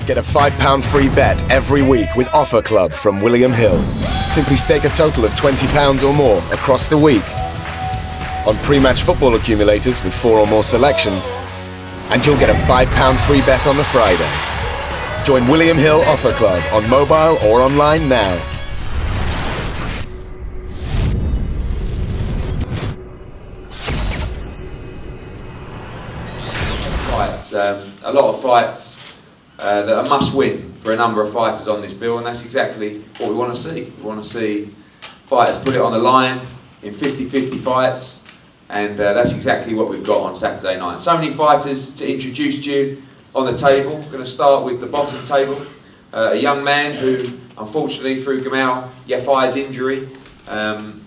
Get a £5 free bet every week with Offer Club from William Hill. Simply stake a total of £20 or more across the week on pre-match football accumulators with 4 or more selections, and you'll get a £5 free bet on the Friday. Join William Hill Offer Club on mobile or online now. Fights, a lot of fights that are must win for a number of fighters on this bill, and that's exactly what we want to see. We want to see fighters put it on the line in 50-50 fights, and that's exactly what we've got on Saturday night. So many fighters to introduce to you on the table. We're going to start with the bottom table. A young man who, unfortunately, through Gamal Yafai's injury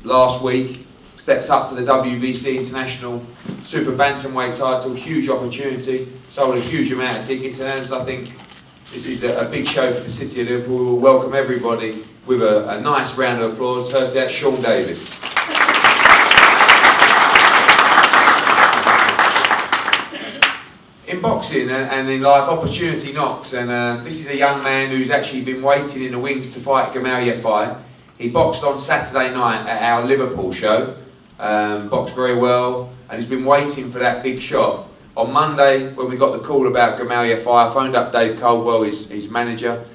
last week, steps up for the WBC International Super Bantamweight title. Huge opportunity, sold a huge amount of tickets, and as I think this is a big show for the city of Liverpool, we'll welcome everybody with a nice round of applause. Firstly, that's Sean Davis. In boxing and in life, opportunity knocks, and this is a young man who's actually been waiting in the wings to fight Gamal Yafai. He boxed on Saturday night at our Liverpool show, boxed very well, and he's been waiting for that big shot. On Monday, when we got the call about Gamal Yafai, I phoned up Dave Caldwell, his manager,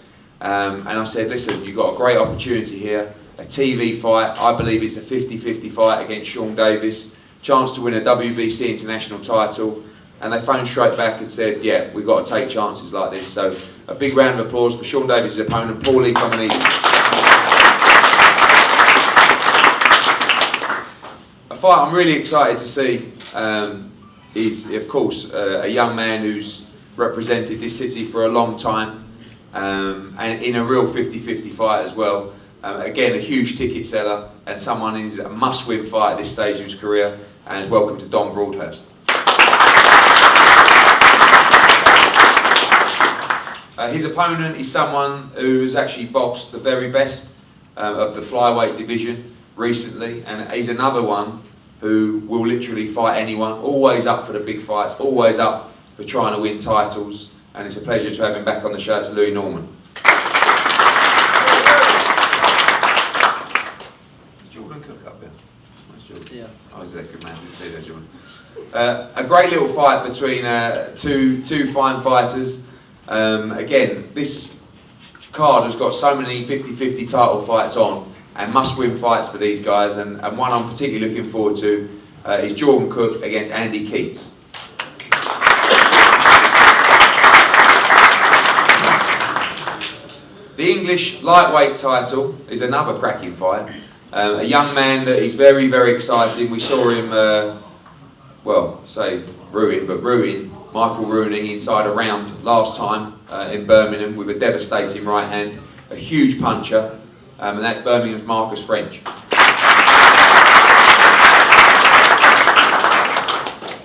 and I said, listen, you've got a great opportunity here, a TV fight. I believe it's a 50-50 fight against Sean Davis, chance to win a WBC international title. And they phoned straight back and said, yeah, we've got to take chances like this. So a big round of applause for Sean Davis' opponent, Paulie Combination. A fight I'm really excited to see is, of course, a young man who's represented this city for a long time, and in a real 50-50 fight as well. Again, a huge ticket seller, and someone who's a must-win fight at this stage of his career, and is welcome to Don Broadhurst. His opponent is someone who's actually boxed the very best of the flyweight division recently, and he's another one who will literally fight anyone, always up for the big fights, always up for trying to win titles, and it's a pleasure to have him back on the show. It's Louis Norman. Jordan Cook up there. Where's Jordan? Yeah. Oh, he's a good man. Didn't see that, Jordan. A great little fight between two fine fighters. Again, this card has got so many 50-50 title fights on, and must-win fights for these guys, and one I'm particularly looking forward to is Jordan Cook against Andy Keats. The English lightweight title is another cracking fight. A young man that is very, very exciting. We saw him, ruin Michael Rooney inside a round last time in Birmingham with a devastating right hand, a huge puncher, and that's Birmingham's Marcus French.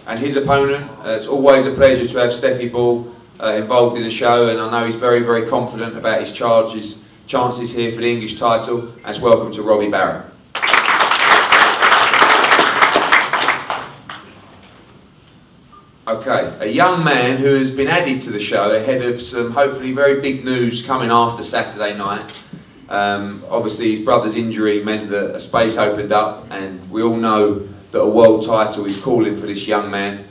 And his opponent, it's always a pleasure to have Steffi Ball involved in the show, and I know he's very, very confident about his chances here for the English title, and welcome to Robbie Barrett. Okay, a young man who has been added to the show ahead of some hopefully very big news coming after Saturday night. Obviously his brother's injury meant that a space opened up, and we all know that a world title is calling for this young man.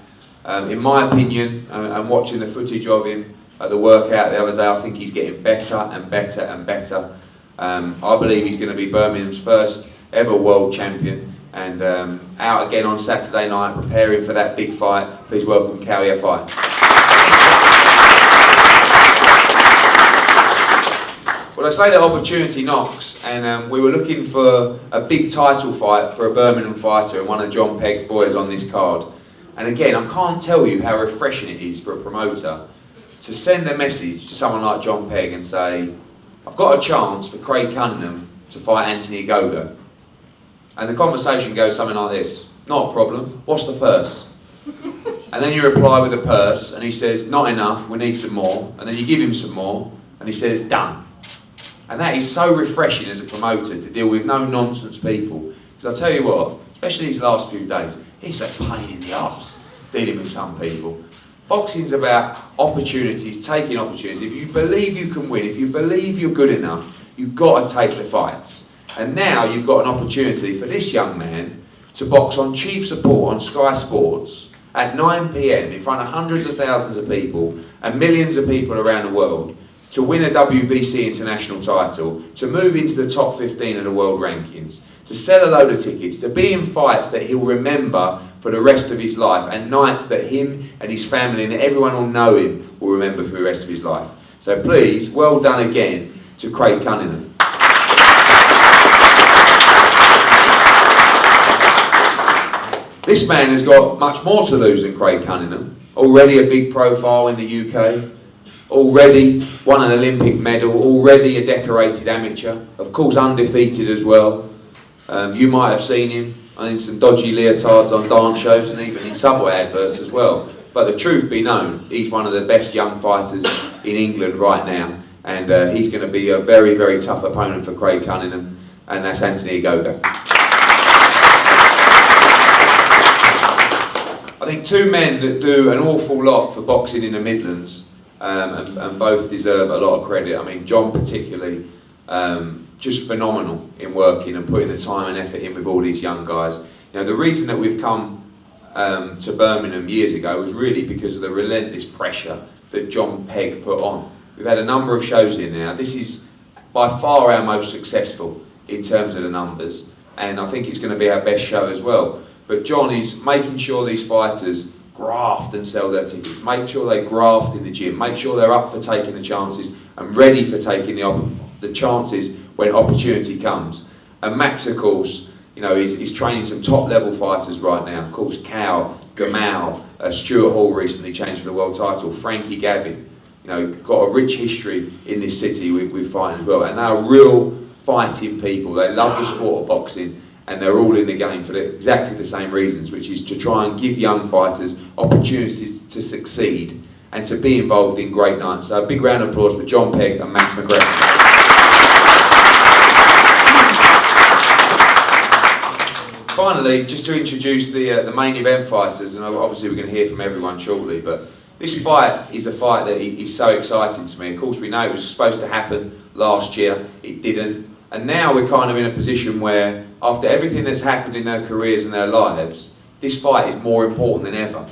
In my opinion, and watching the footage of him at the workout the other day, I think he's getting better and better and better. I believe he's going to be Birmingham's first ever world champion. And out again on Saturday night, preparing for that big fight. Please welcome Gamal Yafai. Well, I say that opportunity knocks, and we were looking for a big title fight for a Birmingham fighter and one of John Pegg's boys on this card. And again, I can't tell you how refreshing it is for a promoter to send a message to someone like John Pegg and say, I've got a chance for Craig Cunningham to fight Anthony Gogo. And the conversation goes something like this: not a problem, what's the purse? And then you reply with a purse, and he says, not enough, we need some more. And then you give him some more, and he says, done. And that is so refreshing as a promoter, to deal with no nonsense people. Because I'll tell you what, especially these last few days, it's a pain in the arse dealing with some people. Boxing's about opportunities, taking opportunities. If you believe you can win, if you believe you're good enough, you've got to take the fights. And now you've got an opportunity for this young man to box on chief support on Sky Sports at 9 PM in front of hundreds of thousands of people and millions of people around the world, to win a WBC international title, to move into the top 15 of the world rankings, to sell a load of tickets, to be in fights that he'll remember for the rest of his life, and nights that him and his family and that everyone will know him will remember for the rest of his life. So please, well done again to Craig Cunningham. This man has got much more to lose than Craig Cunningham. Already a big profile in the UK, already won an Olympic medal, already a decorated amateur, of course undefeated as well. You might have seen him in some dodgy leotards on dance shows and even in Subway adverts as well. But the truth be known, he's one of the best young fighters in England right now, and he's going to be a very, very tough opponent for Craig Cunningham, and that's Anthony Goga. I think two men that do an awful lot for boxing in the Midlands, and both deserve a lot of credit. I mean, John particularly, just phenomenal in working and putting the time and effort in with all these young guys. You know, the reason that we've come to Birmingham years ago was really because of the relentless pressure that John Pegg put on. We've had a number of shows in now. This is by far our most successful in terms of the numbers, and I think it's going to be our best show as well. But John is making sure these fighters graft and sell their tickets, make sure they graft in the gym, make sure they're up for taking the chances and ready for taking the chances when opportunity comes. And Max, of course, you know, he's training some top level fighters right now. Of course, Cal, Gamal, Stuart Hall recently changed for the world title, Frankie Gavin, you know, got a rich history in this city with fighting as well. And they're real fighting people. They love the sport of boxing, and they're all in the game for exactly the same reasons, which is to try and give young fighters opportunities to succeed and to be involved in great nights. So a big round of applause for John Pegg and Max McGregor. Finally, just to introduce the main event fighters, and obviously we're going to hear from everyone shortly, but this fight is a fight that is so exciting to me. Of course, we know it was supposed to happen last year, it didn't. And now we're kind of in a position where, after everything that's happened in their careers and their lives, this fight is more important than ever.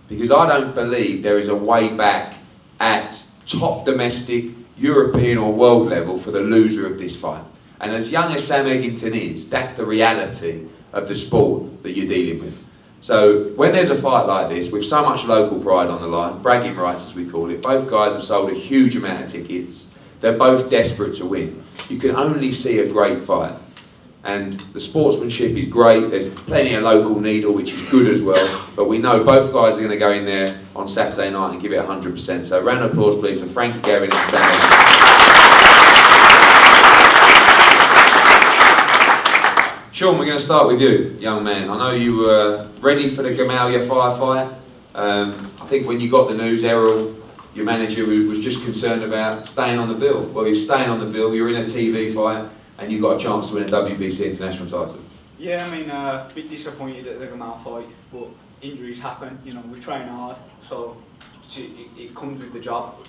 Because I don't believe there is a way back at top domestic, European or world level for the loser of this fight. And as young as Sam Eggington is, that's the reality of the sport that you're dealing with. So when there's a fight like this, with so much local pride on the line, bragging rights as we call it, both guys have sold a huge amount of tickets. They're both desperate to win. You can only see a great fight. And the sportsmanship is great. There's plenty of local needle, which is good as well. But we know both guys are going to go in there on Saturday night and give it 100%. So round of applause, please, for Frankie Gavin and Sam. Sean, we're going to start with you, young man. I know you were ready for the Gamalia firefight. I think when you got the news, Errol, your manager, was just concerned about staying on the bill. Well, you're staying on the bill, you're in a TV fight, and you got a chance to win a WBC international title. Yeah, I mean, a bit disappointed at the Gamal fight, but injuries happen. You know, we train hard, so it comes with the job.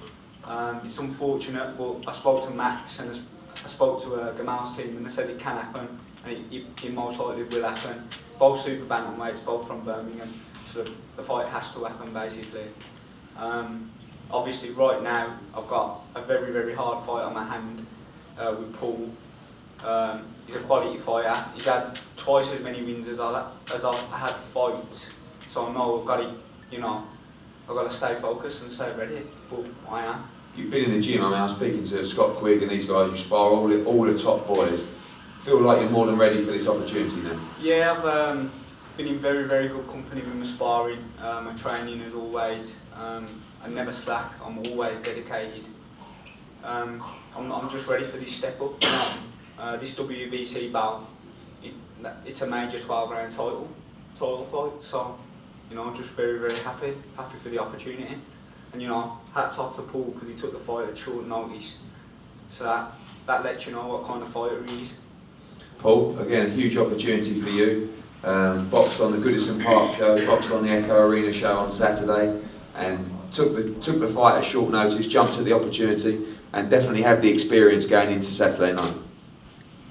It's unfortunate, but I spoke to Max and I spoke to Gamal's team, and they said it can happen, and it most likely will happen. Both super bantamweights, both from Birmingham, so the fight has to happen basically. Obviously, right now I've got a very, very hard fight on my hand with Paul. He's a quality fighter. He's had twice as many wins as I've had fights, so I know I've got to, you know, I've got to stay focused and stay ready. But I am. You've been in the gym. I mean, I was speaking to Scott Quigg and these guys. You spar all the top boys. Feel like you're more than ready for this opportunity now? Yeah, I've been in very, very good company with my sparring. My training as always. I never slack. I'm always dedicated. I'm just ready for this step up. This WBC bout, it's a major 12-round title fight. So, you know, I'm just very, very happy for the opportunity. And you know, hats off to Paul because he took the fight at short notice. So that lets you know what kind of fighter he is. Paul, again, a huge opportunity for you. Boxed on the Goodison Park show, boxed on the Echo Arena show on Saturday. and took the fight at short notice, jumped at the opportunity, and definitely had the experience going into Saturday night.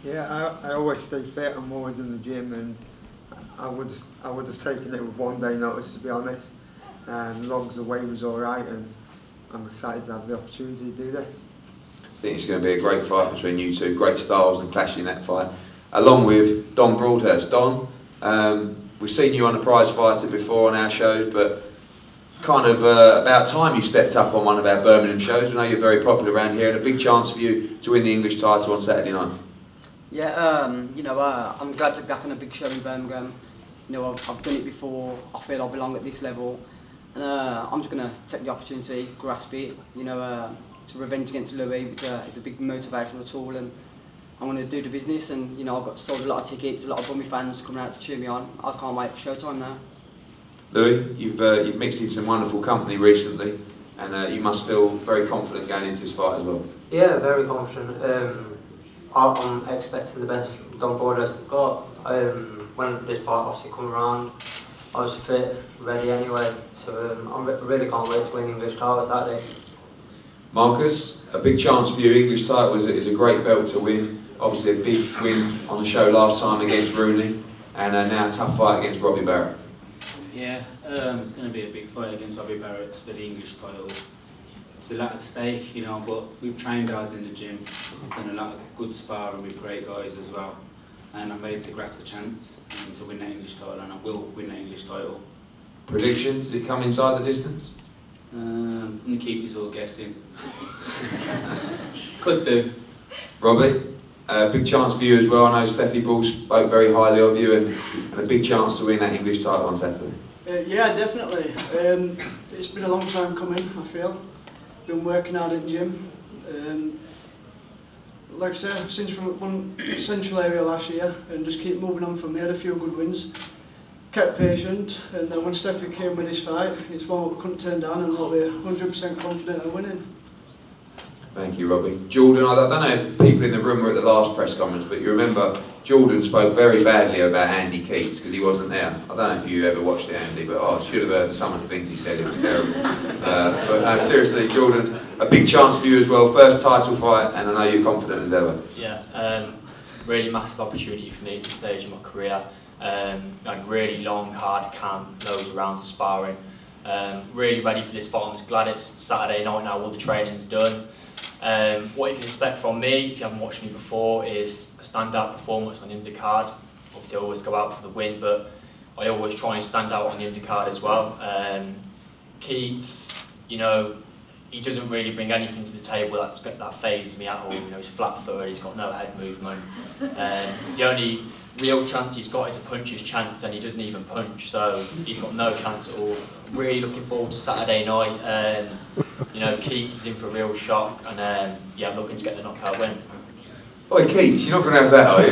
Yeah, I always stay fit. I'm always in the gym, and I would have taken it with 1 day notice, to be honest. As long as the weight was all right, and I'm excited to have the opportunity to do this. I think it's going to be a great fight between you two, great styles and clashing in that fight, along with Don Broadhurst. Don, we've seen you on a prize fighter before on our shows, but kind of about time you stepped up on one of our Birmingham shows. We know you're very popular around here, and a big chance for you to win the English title on Saturday night. Yeah, I'm glad to be back on a big show in Birmingham. I've done it before. I feel I belong at this level, and I'm just going to take the opportunity, grasp it. It's a revenge against Louis. It's a big motivational tool, and I'm going to do the business. And I've got sold a lot of tickets, a lot of Bummy fans coming out to cheer me on. I can't wait for showtime now. Louis, you've mixed in some wonderful company recently, and you must feel very confident going into this fight as well. Yeah, very confident. I'm expecting the best Don Broadhurst I've got. When this fight obviously come around, I was fit, ready anyway. So I really can't wait to win the English title Saturday. Marcus, a big chance for you. English title is a great belt to win. Obviously a big win on the show last time against Rooney, and now a tough fight against Robbie Barrett. Yeah, it's going to be a big fight against Robbie Barrett for the English title. It's a lot at stake, but we've trained hard in the gym. We've done a lot of good sparring with great guys as well. And I'm ready to grasp the chance to win that English title, and I will win that English title. Predictions? Does it come inside the distance? I'm going to keep us all guessing. Could do. Robbie, big chance for you as well. I know Steffi Ball spoke very highly of you, and a big chance to win that English title on Saturday. Yeah, definitely. It's been a long time coming, I feel. Been working hard in the gym. Like I said, since we won Central area last year, and just keep moving on from there. A few good wins. Kept patient, and then when Steffi came with this fight, it's one we couldn't turn down, and we're 100% confident of winning. Thank you, Robbie. Jordan, I don't know if people in the room were at the last press conference, but you remember Jordan spoke very badly about Andy Keats because he wasn't there. I don't know if you ever watched it, Andy, but I should have heard some of the things he said. It was terrible. But no, seriously, Jordan, a big chance for you as well. First title fight, and I know you're confident as ever. Yeah, really massive opportunity for me at this stage in my career. I had really long, hard camp, loads of rounds of sparring. Really ready for this fight. I'm just glad it's Saturday night now, all the training's done. What you can expect from me, if you haven't watched me before, is a standout performance on the undercard. Obviously I always go out for the win, but I always try and stand out on the undercard as well. Keats, he doesn't really bring anything to the table that phases me at all. He's flat-footed, he's got no head movement. The only real chance he's got is a puncher's chance, and he doesn't even punch, so he's got no chance at all. Really looking forward to Saturday night. Keats is in for a real shock, and I'm looking to get the knockout win. Oi, Keats, you're not going to have that, are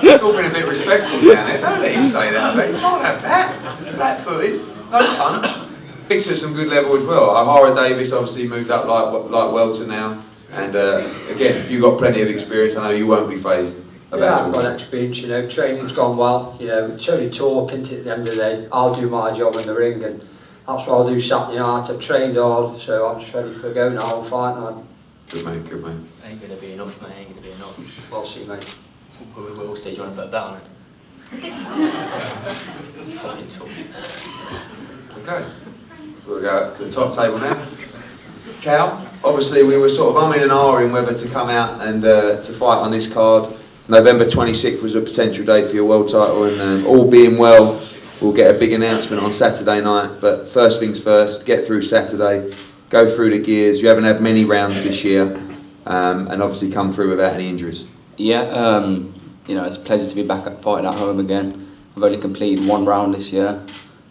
you? It's all been a bit respectful down there. Don't let him say that, mate. You can't have that. Flat-footed, no punch. Picks at some good level as well. Ahara Davis obviously moved up like welter now, and again, you've got plenty of experience. I know you won't be phased. Yeah, I've got experience. Training's gone well. It's only talking at the end of the day. I'll do my job in the ring, and that's what I'll do Saturday night. I've trained hard, so I'm just ready for a go now and fight night. Good man, good man. Ain't gonna be enough, mate. Ain't gonna be enough. We'll see, mate. We'll see. Do you want to put a bet on it? Fucking tool. Okay. We'll go to the top table now. Cal, obviously we were sort of umming and ahhing whether to come out and to fight on this card. November 26th was a potential date for your world title, and all being well, we'll get a big announcement on Saturday night. But first things first, get through Saturday, go through the gears. You haven't had many rounds this year, and obviously come through without any injuries. Yeah, it's a pleasure to be back fighting at home again. I've only completed one round this year,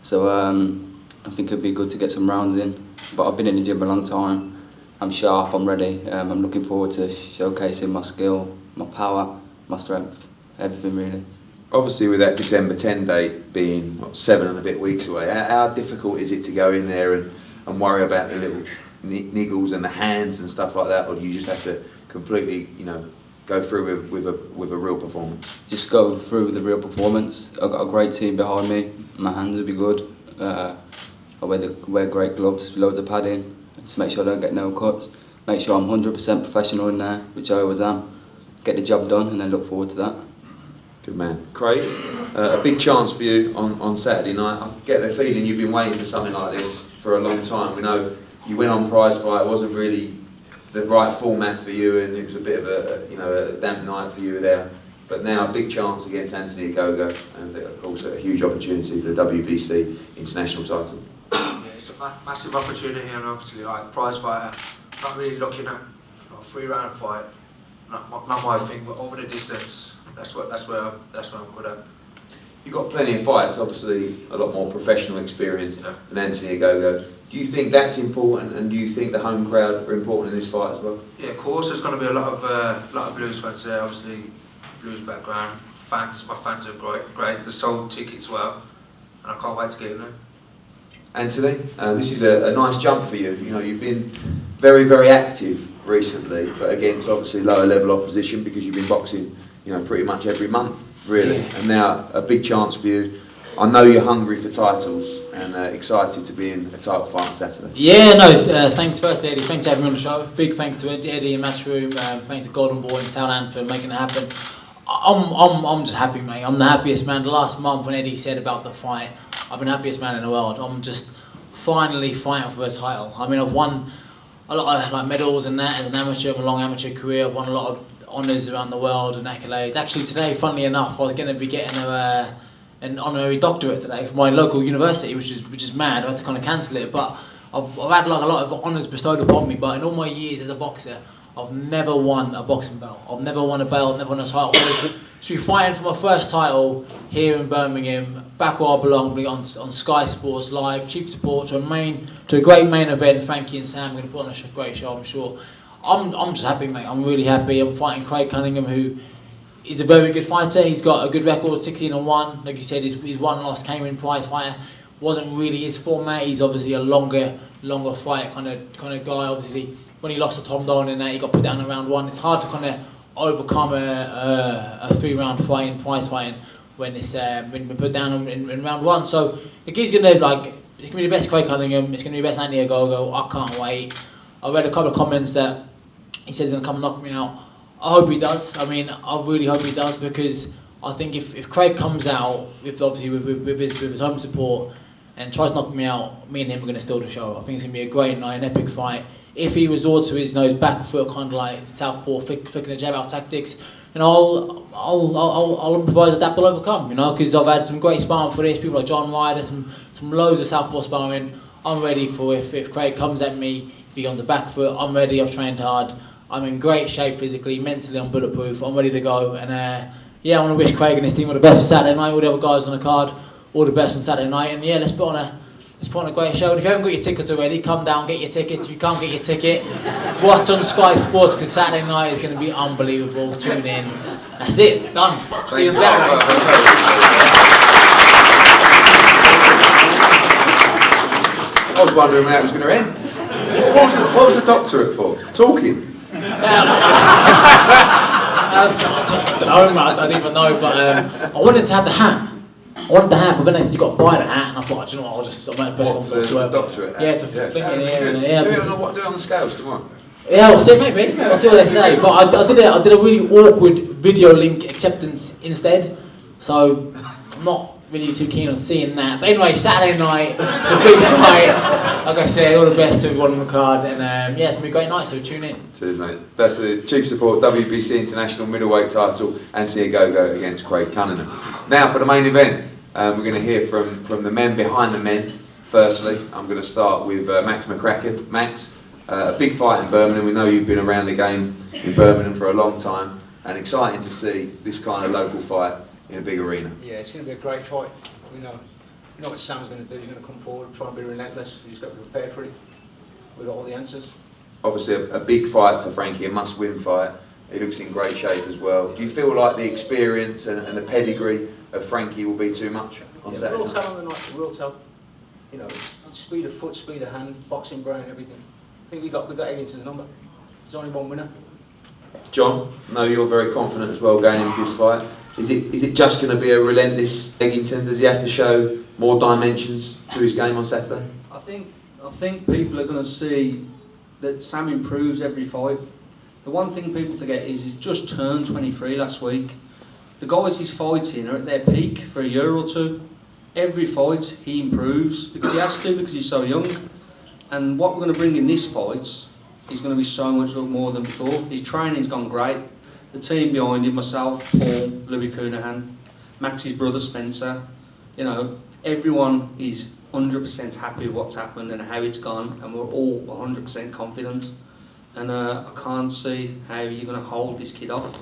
so I think it'd be good to get some rounds in. But I've been in the gym a long time. I'm sharp, I'm ready. I'm looking forward to showcasing my skill, my power, my strength, everything really. Obviously with that December 10 date being 7 and a bit weeks away, how difficult is it to go in there and worry about the little niggles and the hands and stuff like that, or do you just have to completely, go through with a real performance? Just go through with the real performance. I've got a great team behind me. My hands will be good. I wear great gloves, loads of padding, to make sure I don't get no cuts. Make sure I'm 100% professional in there, which I always am. Get the job done, and then look forward to that. Good man. Craig, a big chance for you on Saturday night. I get the feeling you've been waiting for something like this for a long time. We know you went on prize fight, it wasn't really the right format for you, and it was a bit of a damp night for you there. But now a big chance against Anthony Ogogo, and of course a huge opportunity for the WBC international title. Yeah, it's a massive opportunity, and obviously like prize fighter, not really looking at a 3-round fight. Not my thing, but over the distance, that's where I'm good at. You've got plenty of fights, obviously a lot more professional experience than Anthony Ogogo. Do you think that's important, and do you think the home crowd are important in this fight as well? Yeah, of course. There's going to be a lot of Blues fans there. Obviously, Blues background fans. My fans are great. They sold tickets well, and I can't wait to get in there. Anthony, this is a nice jump for you. You know, you've been very, very active recently, but against obviously lower level opposition, because you've been boxing, you know, pretty much every month, really. Yeah. And now a big chance for you. I know you're hungry for titles and excited to be in a title fight on Saturday. Yeah, no, thanks first Eddie, thanks to everyone on the show. Big thanks to Eddie in Matchroom, thanks to Golden Boy and Southampton for making it happen. I'm just happy, mate. I'm the happiest man. The last month when Eddie said about the fight, I've been the happiest man in the world. I'm just finally fighting for a title. I mean, I've won a lot of like medals and that as an amateur, a long amateur career. I've won a lot of honours around the world and accolades. Actually today, funnily enough, I was going to be getting an honorary doctorate today from my local university, which is mad. I had to kind of cancel it, but I've had like a lot of honours bestowed upon me. But in all my years as a boxer, I've never won a boxing belt. I've never won a belt, never won a title. To be fighting for my first title here in Birmingham, back where I belong, on Sky Sports Live, cheap support to a great main event. Frankie and Sam are going to put on a great show, I'm sure. I'm just happy, mate. I'm really happy. I'm fighting Craig Cunningham, who is a very good fighter. He's got a good record, 16-1. Like you said, his one loss came in prize fighter. Wasn't really his format. He's obviously a longer fight kind of guy. Obviously, when he lost to Tom Dolan in that, he got put down in round 1. It's hard to kind of overcome a 3-round fight in prize fighting when it's been put down in round 1. So he's gonna it's gonna be the best Craig Cunningham. It's gonna be the best Andy Ogogo. I can't wait. I read a couple of comments that he says he's gonna come and knock me out. I hope he does. I mean, I really hope he does, because I think if Craig comes out with his home support and tries to knock me out, me and him are going to steal the show. I think it's going to be a great night, an epic fight. If he resorts to his back foot kind of like southpaw, flicking the jab out tactics, and I'll improvise, adapt, I'll overcome. You know, because I've had some great sparring for this. People like John Ryder, some loads of southpaw sparring. I'm ready for if Craig comes at me, if he's on the back foot, I'm ready. I've trained hard. I'm in great shape physically, mentally I'm bulletproof, I'm ready to go, and yeah, I want to wish Craig and his team all the best for Saturday night, all the other guys on the card, all the best on Saturday night, and yeah, let's put on a great show. And if you haven't got your tickets already, come down, get your tickets. If you can't get your ticket, watch on Sky Sports, because Saturday night is going to be unbelievable. Tune in. That's it, done. See you on Saturday. I was wondering when that was going to end. What was the doctorate for? Talking? I don't even know, but I wanted to have the hat. I wanted the hat, but then they said you got to buy the hat, and I thought, do you know what, I'll make a press conference. The doctorate hat? Yeah, to fling it in here. Do it on the scales tomorrow. Yeah, I'll see, maybe. I'll see what they say. But I did a really awkward video link acceptance instead, so I'm not really too keen on seeing that. But anyway, Saturday night, it's a big night. Like I said, all the best to everyone on the card, and yeah, it's going to be a great night, so tune in. Cheers, mate. That's the chief support WBC International Middleweight title, Anthony Ogogo against Craig Cunningham. Now for the main event, we're going to hear from the men behind the men. Firstly, I'm going to start with Max McCracken. Max, a big fight in Birmingham. We know you've been around the game in Birmingham for a long time, and exciting to see this kind of local fight in a big arena. Yeah, it's going to be a great fight. We know what Sam's going to do. He's going to come forward, try and be relentless. He's got to be prepared for it. We've got all the answers. Obviously a big fight for Frankie, a must-win fight. He looks in great shape as well. Do you feel like the experience and the pedigree of Frankie will be too much on Saturday? We'll tell on the night. We'll tell. You know, it's speed of foot, speed of hand, boxing brain, everything. I think we got Eggington's number. There's only one winner. John, I know you're very confident as well going into this fight. Is it just going to be a relentless Eggington? Does he have to show more dimensions to his game on Saturday? I think people are going to see that Sam improves every fight. The one thing people forget is he's just turned 23 last week. The guys he's fighting are at their peak for a year or two. Every fight he improves because he has to, because he's so young. And what we're going to bring in this fight, he's going to be so much more than before. His training's gone great. The team behind him, myself, Paul, Louis Coonahan, Max's brother Spencer, you know, everyone is 100% happy with what's happened and how it's gone, and we're all 100% confident. And I can't see how you're going to hold this kid off.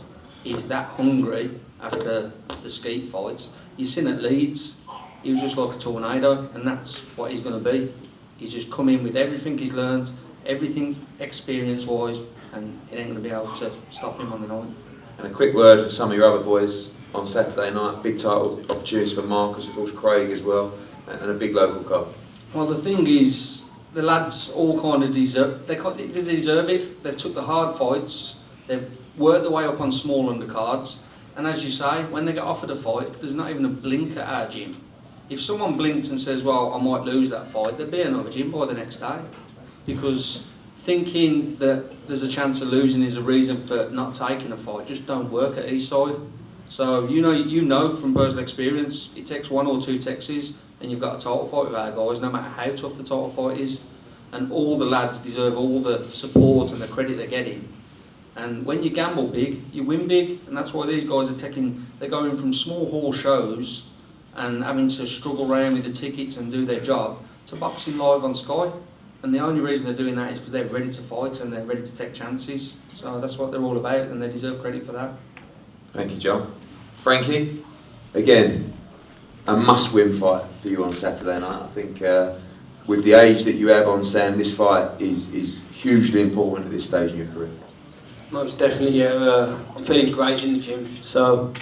He's that hungry after the skeet fights. You've seen at Leeds, he was just like a tornado, and that's what he's going to be. He's just come in with everything he's learned, everything experience-wise, and it ain't going to be able to stop him on the night. And a quick word for some of your other boys on Saturday night. Big title opportunities for Marcus, of course Craig as well, and a big local cup. Well, the thing is, the lads all kind of deserve it. They've took the hard fights, they've worked their way up on small undercards, and as you say, when they get offered a fight, there's not even a blink at our gym. If someone blinks and says, well, I might lose that fight, there'd be another gym by the next day. Because thinking that there's a chance of losing is a reason for not taking a fight just don't work at Eastside. So you know from personal experience, it takes 1 or 2 Texas and you've got a title fight with our guys, no matter how tough the title fight is. And all the lads deserve all the support and the credit they're getting. And when you gamble big, you win big, and that's why these guys they're going from small hall shows and having to struggle around with the tickets and do their job to boxing live on Sky. And the only reason they're doing that is because they're ready to fight and they're ready to take chances. So that's what they're all about, and they deserve credit for that. Thank you, John. Frankie, again, a must-win fight for you on Saturday night. I think with the age that you have on Sam, this fight is hugely important at this stage in your career. Most definitely, yeah. I'm feeling great in the gym, so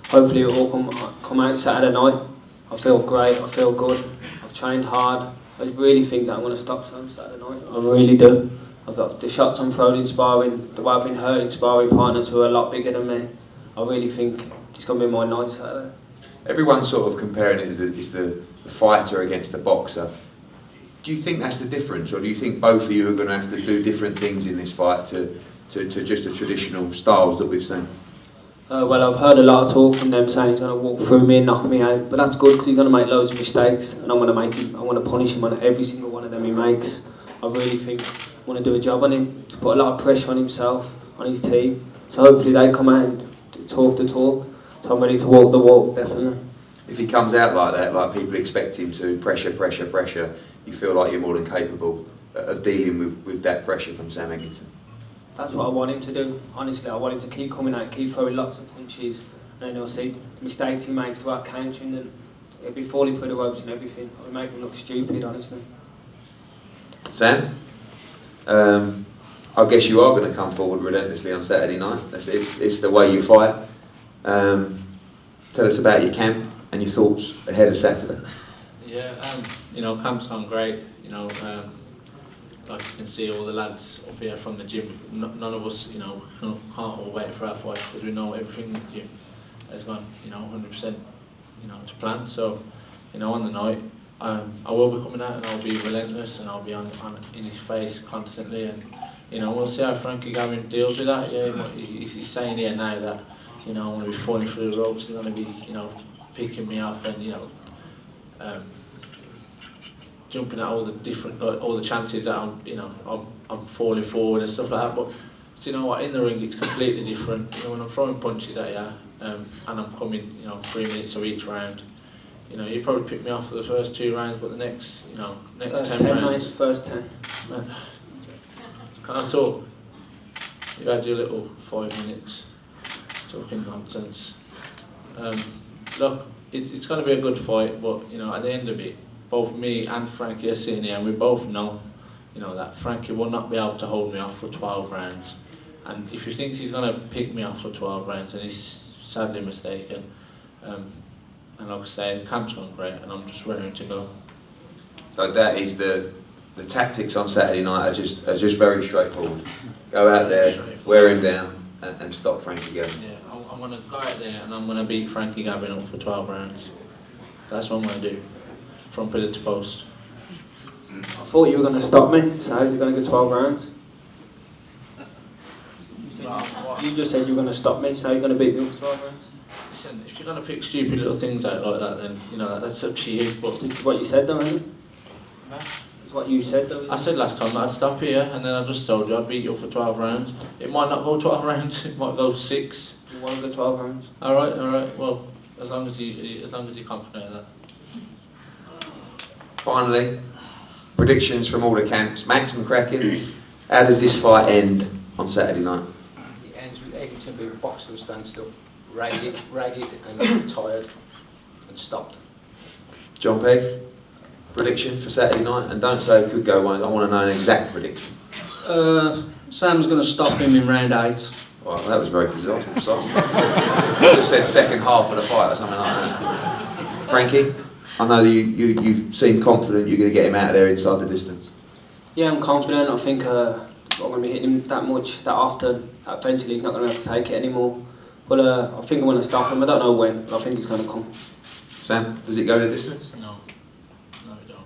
hopefully it will all come out Saturday night. I feel great, I feel good, I've trained hard. I really think that I'm going to stop Sam Saturday night. I really do. I've got the shots I'm throwing in sparring, the way I've been hurting sparring partners who are a lot bigger than me. I really think it's going to be my night Saturday. Everyone's sort of comparing it as the fighter against the boxer. Do you think that's the difference, or do you think both of you are going to have to do different things in this fight to just the traditional styles that we've seen? Well, I've heard a lot of talk from them saying he's going to walk through me and knock me out, but that's good because he's going to make loads of mistakes, and I'm going to punish him on every single one of them he makes. I really think I want to do a job on him, to put a lot of pressure on himself, on his team, so hopefully they come out and talk the talk, so I'm ready to walk the walk, definitely. If he comes out like that, like people expect him to, pressure, you feel like you're more than capable of dealing with that pressure from Sam Eggington? That's what I want him to do, honestly. I want him to keep coming out, keep throwing lots of punches, and then he'll see the mistakes he makes about countering them. He'll be falling through the ropes and everything. I'll make him look stupid, honestly. Sam, I guess you are going to come forward relentlessly on Saturday night. It's the way you fight. Tell us about your camp and your thoughts ahead of Saturday. Yeah, camp's gone great. Like you can see all the lads up here from the gym, none of us, can't all wait for our fight because we know everything in the gym has gone, 100%, to plan. So, on the night, I will be coming out and I'll be relentless and I'll be on in his face constantly, and we'll see how Frankie Gavin deals with that. Yeah, he's saying here now that I'm going to be falling through the ropes. He's going to be picking me up and jumping at all the chances that I'm falling forward and stuff like that. But do you know what? In the ring, it's completely different. When I'm throwing punches at you and I'm coming, 3 minutes of each round. You probably pick me off for the first 2 rounds, but the next, next first 10 rounds. Mate, first 10. Man, can I talk? You've had your little 5 minutes talking nonsense. Look, it's going to be a good fight, but at the end of it, both me and Frankie are sitting here, and we both know, that Frankie will not be able to hold me off for 12 rounds. And if he thinks he's going to pick me off for 12 rounds, then he's sadly mistaken. And like I say, the camp's gone great, and I'm just raring to go. So that is the tactics on Saturday night are just very straightforward. Go out there, wear him down, and stop Frankie Gavin. Yeah, I'm going to go out there and I'm going to beat Frankie Gavin up for 12 rounds. That's what I'm going to do, from pillar to post. I thought you were going to stop me, so how's it going to go 12 rounds? You just said you were going to stop me, so how are you going to beat me up for 12 rounds? Listen, if you're going to pick stupid little things out like that, then, you know, that's up to you. But It's what you said though, isn't it? It's what you said though. I said last time that I'd stop here, and then I just told you I'd beat you up for 12 rounds. It might not go 12 rounds, it might go 6. You want to go 12 rounds? Alright, well, as long as you're confident of that. Finally, predictions from all the camps. Max McCracken, how does this fight end on Saturday night? It ends with Eggington being boxed to a standstill, ragged and tired and stopped. John Pegg, prediction for Saturday night? And don't say it could go one, I want to know an exact prediction. Sam's going to stop him in round 8. Well, that was very precise. You just said second half of the fight or something like that. Frankie, I know that you seem confident you're going to get him out of there inside the distance. Yeah, I'm confident. I think I'm going to be hitting him that much, that often. Eventually he's not going to have to take it anymore. But I think I'm going to stop him. I don't know when, but I think he's going to come. Sam, does it go the distance? No, it don't.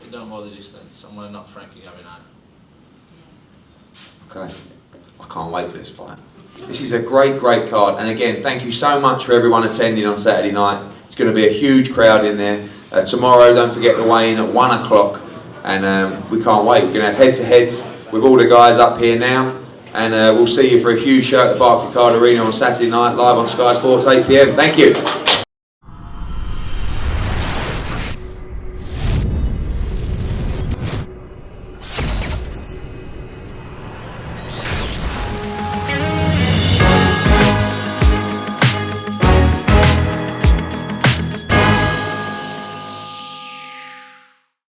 It don't go the distance. I'm going to knock Frankie Gavin out. Okay, I can't wait for this fight. This is a great card, and again, thank you so much for everyone attending on Saturday night. It's going to be a huge crowd in there. Tomorrow, don't forget to weigh in at 1 o'clock, and we can't wait. We're going to have head-to-heads with all the guys up here now, and we'll see you for a huge show at the Barclaycard Arena on Saturday night, live on Sky Sports, 8 PM. Thank you.